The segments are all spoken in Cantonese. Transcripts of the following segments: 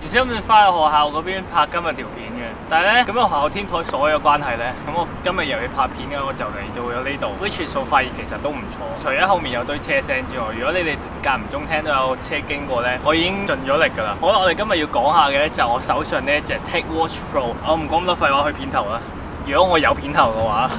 而且諗住翻去學校嗰邊拍今日條片嘅，但係咧咁樣學校天台鎖嘅關係咧，咁我今日又要拍片嘅，我就嚟就會有呢度 ，which 數發現其實都唔錯。除咗後面有堆車聲之外，如果你哋間唔中聽到有車經過咧，我已經盡咗力㗎啦。好啦，我哋今日要講下嘅咧就係我手上呢一隻 TicWatch Pro。我唔講咁多廢話，去片頭啦。如果我有片頭嘅話。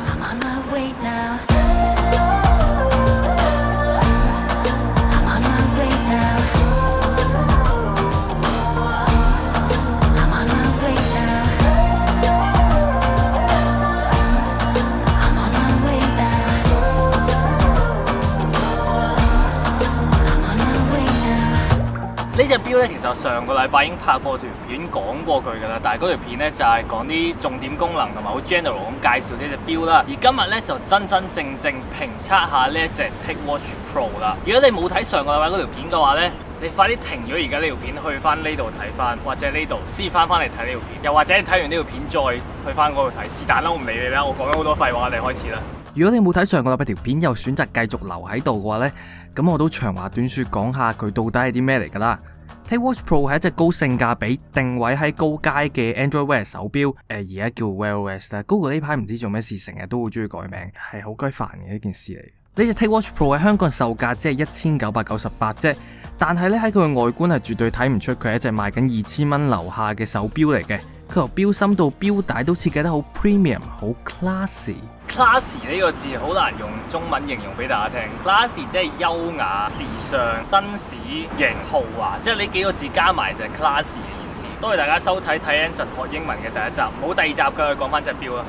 呢隻錶咧，其實我上個禮拜已經拍過條片講過佢㗎啦，但係嗰條片咧就係講啲重點功能同埋好 general 咁介紹呢隻錶啦。而今日咧就真真正正評測下呢一隻 TicWatch Pro 啦。如果你冇睇上個禮拜嗰條片嘅話咧，你快啲停咗而家呢條片，去翻呢度睇翻，或者呢度先翻嚟睇呢條片，又或者你睇完呢條片再去翻嗰度睇，是但啦，我唔理你啦，我講咗好多廢話，我哋開始啦。如果你冇睇上個禮拜條片，又選擇繼續留喺度嘅話呢，咁我都長話短說講下佢到底係啲咩嚟㗎啦。TicWatch Pro 係一隻高性價比、定位喺高階嘅 Android Wear 手錶，而家叫 Wear OS 啦。Google 呢排唔知做咩事，成日都好中意改名，係好鬼煩嘅一件事嚟。呢隻 TicWatch Pro 喺香港售價只係1998啫，但係咧喺佢嘅外觀係絕對睇唔出佢係一隻賣緊2000蚊樓下嘅手錶嚟嘅。佢由錶芯到錶帶都設計得好 premium， 好 classy。classy 呢個字好難用中文形容俾大家聽。classy 即係優雅、時尚、紳士、型、豪華，即係呢幾個字加埋就係 classy 嘅意思。多謝大家收睇睇 Anson 學英文嘅第一集，冇第二集㗎，講翻隻錶啦。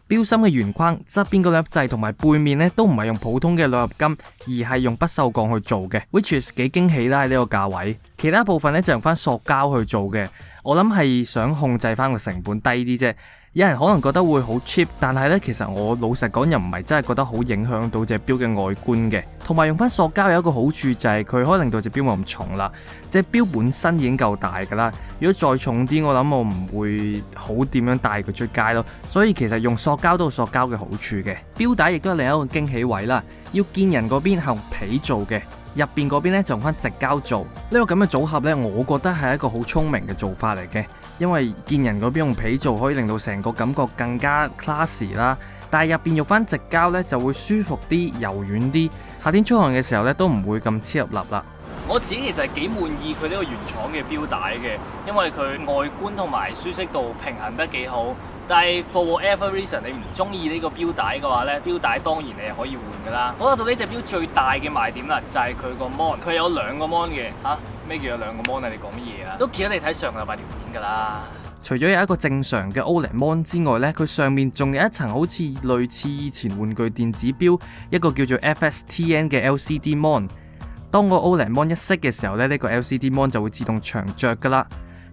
錶芯嘅圓框、側邊個兩粒掣同埋背面咧，都唔係用普通嘅鋁合金，而係用不鏽鋼去做嘅 ，which is 幾驚喜啦喺呢個價位。其他部分咧就用翻塑膠去做嘅，我諗係想控制翻個成本低啲啫。有人可能覺得會好 cheap， 但係咧其實我老實講又唔係真係覺得好影響到隻錶嘅外觀嘅。同埋用翻塑膠有一個好處就係佢可以令到隻錶冇咁重啦。隻錶本身已經夠大噶啦，如果再重啲，我諗我唔會好點樣帶佢出街咯。所以其實用塑膠都有塑膠嘅好處嘅。錶帶亦都係另一個驚喜位啦，要見人嗰邊係用皮做嘅。入邊嗰邊咧就用翻直膠做，呢個咁嘅組合咧，我覺得係一個好聰明嘅做法嚟嘅，因為見人嗰邊用皮做可以令到成個感覺更加 classy 啦，但係入邊用翻直膠咧就會舒服啲、柔軟啲，夏天出汗嘅時候咧都唔會咁黐入笠啦。我自己其實係幾滿意佢呢個原廠嘅錶帶嘅，因為佢外觀同埋舒適度平衡得幾好。但係 for whatever reason 你唔中意呢個錶帶嘅話咧，錶帶當然你係可以換噶啦。好啦，到呢隻錶最大嘅賣點啦，就係佢個 mon， 佢有兩個 mon 嘅嚇。咩叫有兩個 mon 啊？你講乜嘢啊？都記得你睇上個禮拜條片噶啦。除咗有一個正常嘅 OLED mon 之外咧，佢上面仲有一層好似類似以前玩具電子錶一個叫做 FSTN 嘅 LCD mon。當個 OLED mon 一熄嘅時候咧，呢個 LCD mon 就會自動長着噶啦。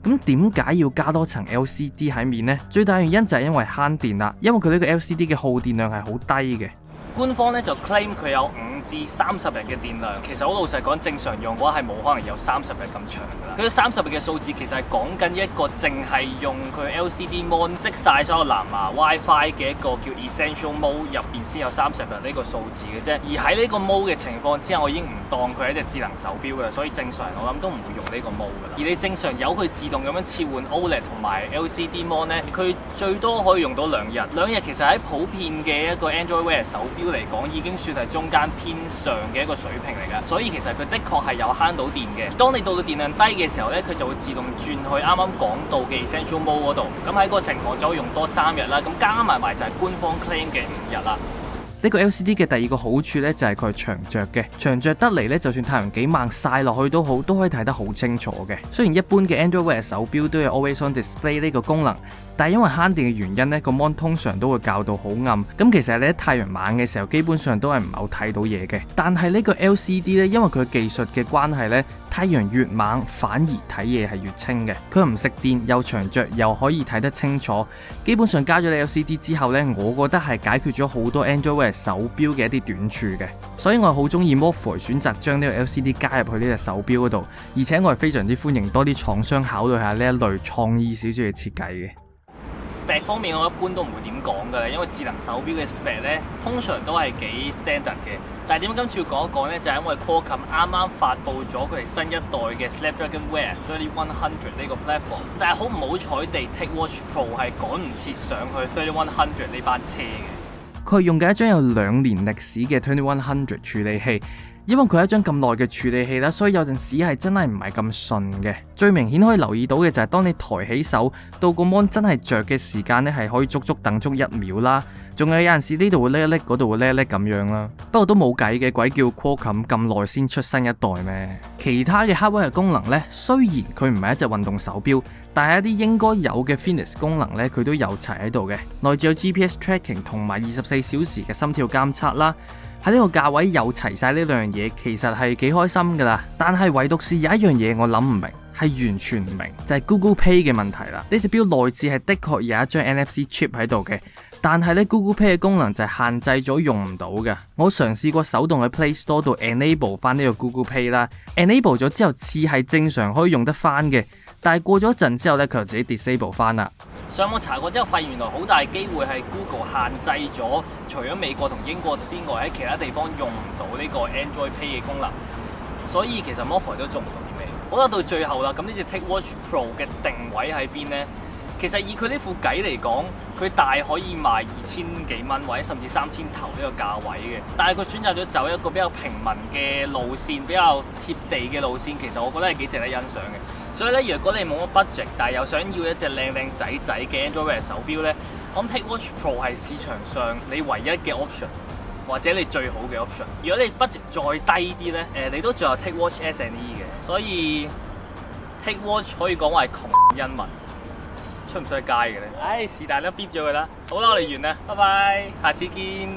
咁點解要加多層 LCD 喺面呢？最大原因就係因為慳電啦，因為佢呢個 LCD 嘅耗電量係好低嘅。官方咧就 claim 佢有5至30日嘅電量，其實好老實講，正常用嘅話係冇可能有30日咁長噶啦。佢30日嘅數字其實係講緊一個淨係用佢 LCD mon 熄晒所有藍牙 WiFi 嘅一個叫 Essential Mode 入邊先有30日呢個數字嘅啫。而喺呢個 mode 嘅情況之下，我已經唔當佢係一隻智能手錶嘅，所以正常人我諗都唔會用呢個 mode 噶啦。而你正常由佢自動咁樣切換 OLED 同埋 LCD mon 咧，佢最多可以用到2日。2日其實喺普遍嘅一個 Android Wear 手錶嚟講已經算係中間偏上嘅一個水平嚟㗎，所以其實佢的確係有慳到電嘅。當你到電量低嘅時候咧，佢就會自動轉去啱啱講到嘅 Essential Mode 嗰度。咁喺嗰個情況就可以用多3日啦。咁加埋就係官方 claim 嘅5日啦。呢個 LCD 嘅第二個好處咧就係佢係長着嘅，長着得嚟咧，就算太陽幾猛曬落去都好，都可以睇得好清楚嘅。雖然一般嘅 Android Wear 手錶都有 Always On Display 呢個功能，但係因為慳電嘅原因咧，個 mon 通常都會校到好暗。咁其實你喺太陽猛嘅時候，基本上都係唔係好睇到嘢嘅。但係呢個 LCD 咧，因為佢技術嘅關係咧，太陽越猛反而睇嘢係越清嘅。佢唔食電，又長着，又可以睇得清楚。基本上加咗你 LCD 之後咧，我覺得係解決咗好多 Android Wear 手錶嘅一啲短處嘅。所以我係好中意 Morphe 選擇將呢個 LCD 加入去呢隻手錶嗰度，而且我係非常之歡迎多啲廠商考慮下呢一類創意少少嘅設計嘅。spec 方面我一般都唔會點講㗎啦，因為智能手錶嘅 spec 咧通常都係幾 standard 嘅。但係點解今次要講一講咧？就係因為 Qualcomm 啱啱發布咗佢哋新一代嘅 Snapdragon Wear 3100呢個 platform， 但係好唔好彩地 TicWatch Pro 係趕唔切上去3100呢班車嘅。佢係用嘅一張有2年歷史嘅2100處理器。因為佢係一張咁耐嘅處理器啦，所以有陣時係真係唔係咁順嘅。最明顯可以留意到嘅就係當你抬起手到個 mon 真係着嘅時間咧，係可以足足等足1秒啦。仲有陣時呢度會叻叻，嗰度會叻叻咁樣啦。不過都冇計嘅，鬼叫 Qualcomm 咁耐先出新一代咩？其他嘅 hardware 功能呢，雖然佢唔係一隻運動手錶，但係一啲應該有嘅 fitness 功能呢，佢都有齊喺度嘅。內置有 GPS tracking 同埋24小時嘅心跳監測啦。喺呢個價位有齊晒呢兩樣嘢，其實係幾開心噶啦。但係唯獨是有一樣嘢我諗唔明，係完全唔明，就係 Google Pay 嘅問題啦。呢隻錶內置係的確有一張 NFC chip 喺度嘅，但係咧 Google Pay 嘅功能就係限制咗用唔到嘅。我嘗試過手動喺 Play Store 度 enable 翻呢個 Google Pay 啦 ，enable 咗之後似係正常可以用得翻嘅，但係過咗一陣之後咧，佢就自己 disable 翻啦。上網查過之後，發現原來好大機會係 Google 限制咗，除咗美國同英國之外，喺其他地方用唔到呢個 Android Pay 嘅功能，所以其實 Morphy 都做唔到啲咩。好啦，到最後啦，咁呢隻 TicWatch Pro 嘅定位喺邊呢？其實以佢呢副計嚟講，佢大可以賣2000幾蚊或者甚至3000頭呢個價位嘅，但係佢選擇咗走一個比較平民嘅路線，比較貼地嘅路線，其實我覺得係幾值得欣賞嘅。所以咧，如果你冇乜 budget，但係又想要一隻靚靚仔仔嘅 Android Wear 手錶咧，我諗 TicWatch Pro 係市場上你唯一嘅 option， 或者你最好嘅 option。如果你 budget 再低啲咧，你都仲有 TicWatch SE 嘅，所以 TicWatch 可以講話係窮恩物，出唔出得街嘅咧？唉，是但都 bip 咗佢啦。好啦，我哋完啦，拜拜，下次見。